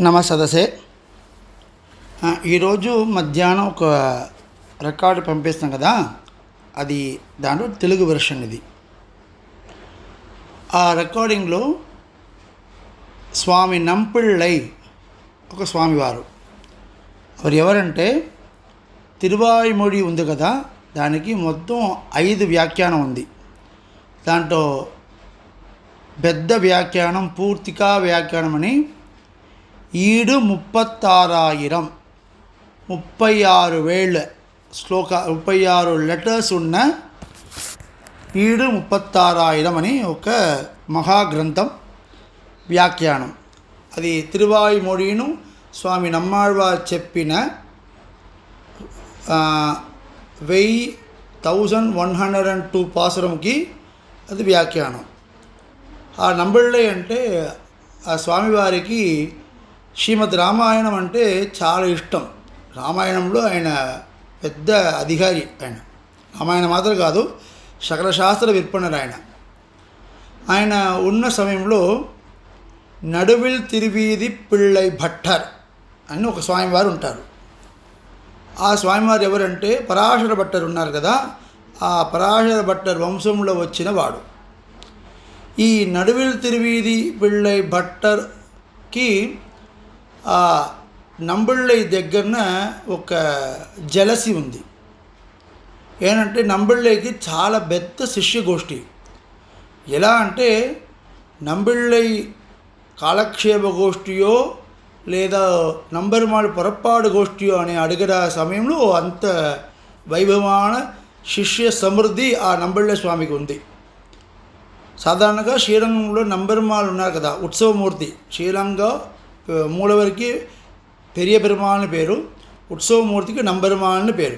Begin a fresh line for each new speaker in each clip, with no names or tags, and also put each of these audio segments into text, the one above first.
నమస్తే. ఈరోజు మధ్యాహ్నం ఒక రికార్డు పంపిస్తాం కదా, అది దాంట్లో తెలుగు వెర్షన్ ఇది. ఆ రికార్డింగ్లో స్వామి నంపిళ్ళై ఒక స్వామివారు, వారు ఎవరంటే తిరువాయిమొഴി ఉంది కదా, దానికి మొత్తం 5 వ్యాఖ్యానం ఉంది. దాంట్లో పెద్ద వ్యాఖ్యానం పూర్తికా వ్యాఖ్యానం అని 36,000 36,000 శ్లోక 36 లెటర్స్ ఉన్న 36,000 అని ఒక మహాగ్రంథం వ్యాఖ్యానం. అది తిరువాయిమొழிను స్వామి నమ్మాళ్వారు చెప్పిన 1102 పాసురంకి అది వ్యాఖ్యానం. ఆ నంబళ్ళై అంటే ఆ స్వామివారికి శ్రీమద్ రామాయణం అంటే చాలా ఇష్టం. రామాయణంలో ఆయన పెద్ద అధికారి. ఆయన రామాయణం మాత్రం కాదు, సకల శాస్త్ర విற்பనరు. ఆయన ఉన్న సమయంలో నడువిల్ తిరువీధి పిళ్ళై భట్టర్ అని ఒక స్వామివారు ఉంటారు. ఆ స్వామివారు ఎవరంటే పరాశర భట్టర్ ఉన్నారు కదా, ఆ పరాశర భట్టర్ వంశంలో వచ్చిన వాడు. ఈ నడువిల్ తిరువీధి పిళ్ళై భట్టర్కి ఆ నంబళ్ళై దగ్గరన ఒక జలసి ఉంది. ఏంటంటే నంబళ్ళైకి చాలా పెద్ద శిష్యగోష్ఠి. ఎలా అంటే నంబళ్ళై కాలక్షేప గోష్ఠియో లేదా నంబర్మాళ్ పొరపాడు గోష్ఠియో అని అడిగిన సమయంలో అంత వైభవమైన శిష్య సమృద్ధి ఆ నంబళ్ళై స్వామికి ఉంది. సాధారణంగా శ్రీరంగంలో నంబర్మాల్ ఉన్నారు కదా, ఉత్సవమూర్తి. శ్రీరంగ మూలవరికి పెరియ పెరుమాళ్ళని పేరు, ఉత్సవమూర్తికి నంబర్మాళ్ళని పేరు.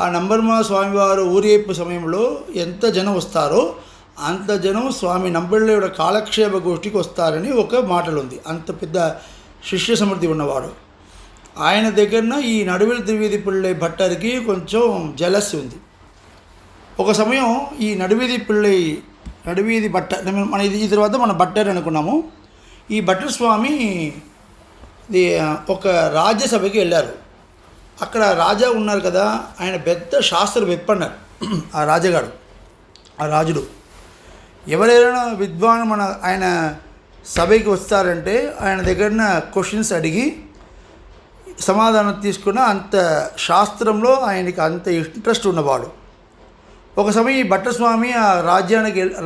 ఆ నంబర్మాల్ స్వామివారు ఊరేపు సమయంలో ఎంత జనం వస్తారో అంత జనం స్వామి నంబళ్ళై కాలక్షేప గోష్ఠికి వస్తారని ఒక మాటలు ఉంది. అంత పెద్ద శిష్య సమృద్ధి ఉన్నవాడు. ఆయన దగ్గరన ఈ నడువిల్ తిరువీధి పిళ్ళై భట్టర్కి కొంచెం జలస్సి ఉంది. ఒక సమయం ఈ నడువీధి భట్టర్, మన ఈ తర్వాత మన భట్టర్ అనుకున్నాము. ఈ భట్టర్ స్వామి ఒక రాజ్యసభకి వెళ్ళారు. అక్కడ రాజా ఉన్నారు కదా, ఆయన పెద్ద శాస్త్ర విప్పన్నారు. ఆ రాజుగాడు, ఆ రాజుడు ఎవరైనా విద్వాన్ ఆయన సభకి వస్తారంటే ఆయన దగ్గర క్వశ్చన్స్ అడిగి సమాధానం తీసుకున్న అంత శాస్త్రంలో ఆయనకి అంత ఇంట్రెస్ట్ ఉన్నవాడు. ఒక సమయం ఈ భట్టస్వామి ఆ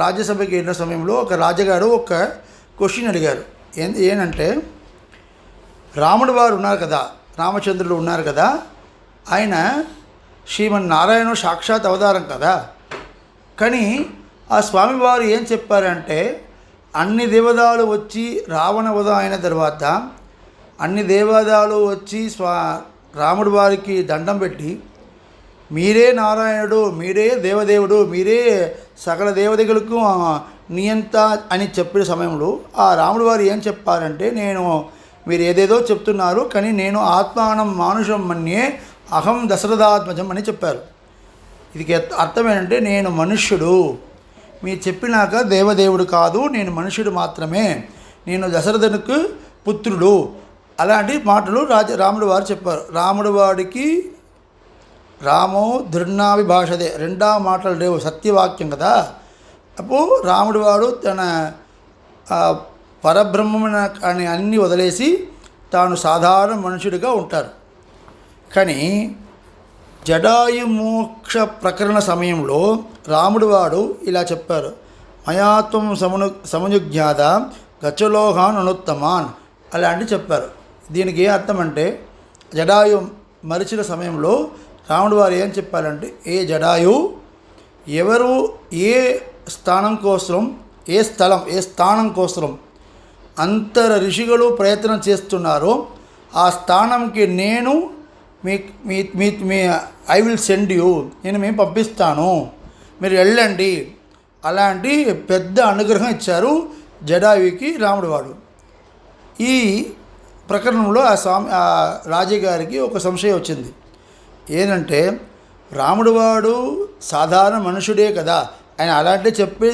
రాజ్యసభకి వెళ్ళిన సమయంలో ఒక రాజుగాడు ఒక క్వశ్చన్ అడిగారు. ఏంటంటే రాముడు వారు ఉన్నారు కదా, రామచంద్రుడు ఉన్నారు కదా, ఆయన శ్రీమన్నారాయణ సాక్షాత్ అవతారం కదా. కానీ ఆ స్వామివారు ఏం చెప్పారంటే అన్ని దేవతలు వచ్చి రావణ వధ అయిన తర్వాత అన్ని దేవతలు వచ్చి రాముడి వారికి దండం పెట్టి మీరే నారాయణుడు, మీరే దేవదేవుడు, మీరే సకల దేవతలకు నియంత అని చెప్పిన సమయంలో ఆ రాముడు వారు ఏం చెప్పారంటే మీరు ఏదేదో చెప్తున్నారు, కానీ నేను ఆత్మానం మానుషం మన్యే అహం దశరథాత్మజం అని చెప్పారు. ఇది అర్థం ఏంటంటే నేను మనుష్యుడు, మీరు చెప్పినాక దేవదేవుడు కాదు, నేను మనుష్యుడు మాత్రమే, నేను దశరథునికి పుత్రుడు. అలాంటి మాటలు రాముడు వారు చెప్పారు. రాముడు వాడికి రామో ధృణావిభాషదే, రెండా మాటలు లేవు, సత్యవాక్యం కదా. అప్పుడు రాముడు వాడు తన పరబ్రహ్మమున అని అన్నీ వదిలేసి తాను సాధారణ మనుషుడిగా ఉంటారు. కానీ జడాయు మోక్ష ప్రకరణ సమయంలో రాముడు వాడు ఇలా చెప్పారు, మయాత్వం సమనుజ్ఞాత గచ్చలోహాన్ అనుత్తమాన్ అలాంటివి చెప్పారు. దీనికి ఏ అర్థం అంటే జడాయు మరిచిన సమయంలో రాముడు వారు ఏం చెప్పారంటే, ఏ జడాయు ఎవరు ఏ స్థానం కోసం ఏ స్థానం కోసం అంతర ఋషిಗಳು ప్రయత్నం చేస్తున్నారో ఆ స్థానంకి నేను me I will send you, నేను మేము పంపిస్తాను, మీరు వెళ్ళండి. అలాంటి పెద్ద అనుగ్రహం ఇచ్చారు జడాయుకి రాముడు వాడు. ఈ ప్రకరణంలో ఆ రాజుగారికి ఒక సంశయం వచ్చింది. ఏంటంటే రాముడు వాడు సాధారణ మనుషుడే కదా, ఆయన అలాంటి చెప్పి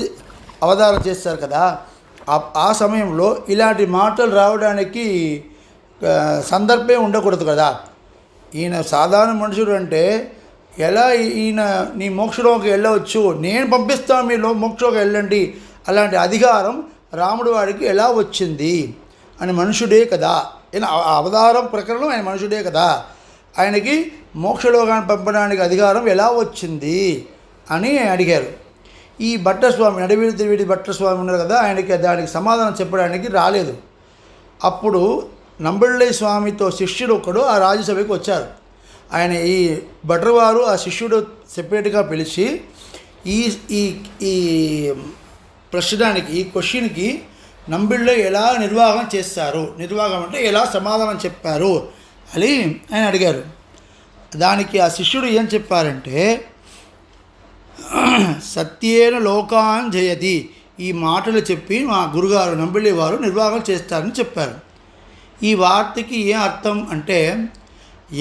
అవతారం చేస్తారు కదా. ఆ సమయంలో ఇలాంటి మాటలు రావడానికి సందర్భమే ఉండకూడదు కదా. ఈయన సాధారణ మనుషుడు అంటే ఎలా ఈయన నీ మోక్షలోకి వెళ్ళవచ్చు, నేను పంపిస్తాను మీరు మోక్షలోకి వెళ్ళండి, అలాంటి అధికారం రాముడు వాడికి ఎలా వచ్చింది? అని మనుషుడే కదా, ఈయన అవతారం ప్రకరణం ఆయన మనుషుడే కదా, ఆయనకి మోక్షలోకాన్ని పంపడానికి అధికారం ఎలా వచ్చింది అని అడిగారు. ఈ భట్టస్వామి నడివీడి తిరివిడి భట్టస్వామి ఉన్నారు కదా, ఆయనకి దానికి సమాధానం చెప్పడానికి రాలేదు. అప్పుడు నంబళ్ళై స్వామితో శిష్యుడు ఒకడు ఆ రాజ్యసభకి వచ్చారు. ఆయన ఈ భట్రవారు ఆ శిష్యుడు సెపరేట్గా పిలిచి ఈ ఈ ఈ ప్రశ్నానికి ఈ క్వశ్చన్కి నంబిళ్ళై ఎలా నిర్వాహం చేస్తారు, నిర్వాహం అంటే ఎలా సమాధానం చెప్పారు అని ఆయన అడిగారు. దానికి ఆ శిష్యుడు ఏం చెప్పారంటే, సత్యేన లోకాన్ జయతి, ఈ మాటలు చెప్పి మా గురుగారు నంబిళ్ళై వారు నిర్వాహం చేస్తారని చెప్పారు. ఈ వార్తకి ఏం అర్థం అంటే,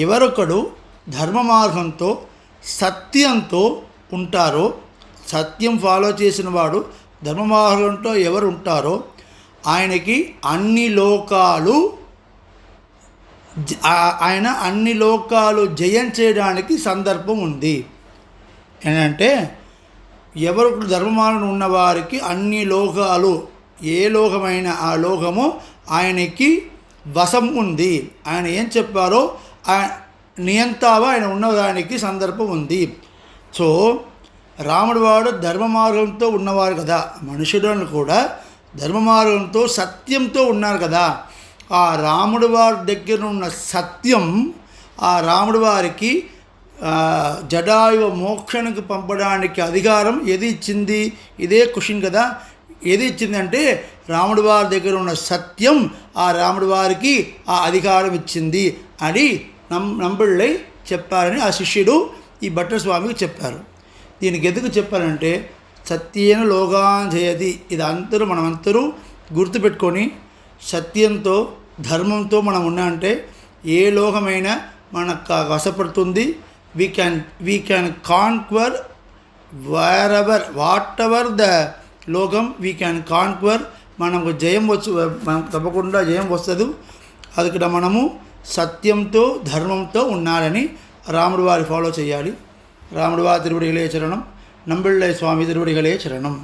ఎవరొకడు ధర్మ మార్గంతో సత్యంతో ఉంటారో, సత్యం ఫాలో చేసిన వాడు ధర్మ మార్గంతో ఎవరు ఉంటారో ఆయనకి అన్ని లోకాలు జయం చేయడానికి సందర్భం ఉంది. ఏంటంటే ఎవరు ధర్మమార్గం ఉన్నవారికి అన్ని లోకాలు, ఏ లోకమైన ఆ లోకము ఆయనకి వశం ఉంది. ఆయన ఏం చెప్పారో నియంతావా ఆయన ఉన్నదానికి సందర్భం ఉంది. సో రాముడు వాడు ధర్మ మార్గంతో ఉన్నవారు కదా, మనుషులను కూడా ధర్మ మార్గంతో సత్యంతో ఉన్నారు కదా. ఆ రాముడు వారి దగ్గర ఉన్న సత్యం ఆ రాముడు వారికి జటాయువ మోక్షానికి పంపడానికి అధికారం ఏది ఇచ్చింది? ఇదే క్వశ్చన్ కదా. ఏది ఇచ్చిందంటే రాముడు వారి దగ్గర ఉన్న సత్యం ఆ రాముడు వారికి ఆ అధికారం ఇచ్చింది అని నంబళ్ళై చెప్పారని ఆ శిష్యుడు ఈ భట్టస్వామికి చెప్పారు. దీనికి ఎందుకు చెప్పారంటే, సత్యేన లోకాన్ జయతి, ఇది మనమందరూ గుర్తుపెట్టుకొని సత్యంతో ధర్మంతో మనం ఉన్నామంటే ఏ లోకమైనా మనకు వశపడుతుంది. We can conquer whatever the లోకం వీ క్యాన్ కాన్క్వర్. మనకు జయం మనకు తప్పకుండా జయం వస్తుంది. అది ఇక్కడ మనము సత్యంతో ధర్మంతో ఉండాలని రాముడు వారి ఫాలో చేయాలి. రాముడు వారి తిరువడిగలే చరణం, నంబిళ్ళై స్వామి తిరువడిగలే చరణం.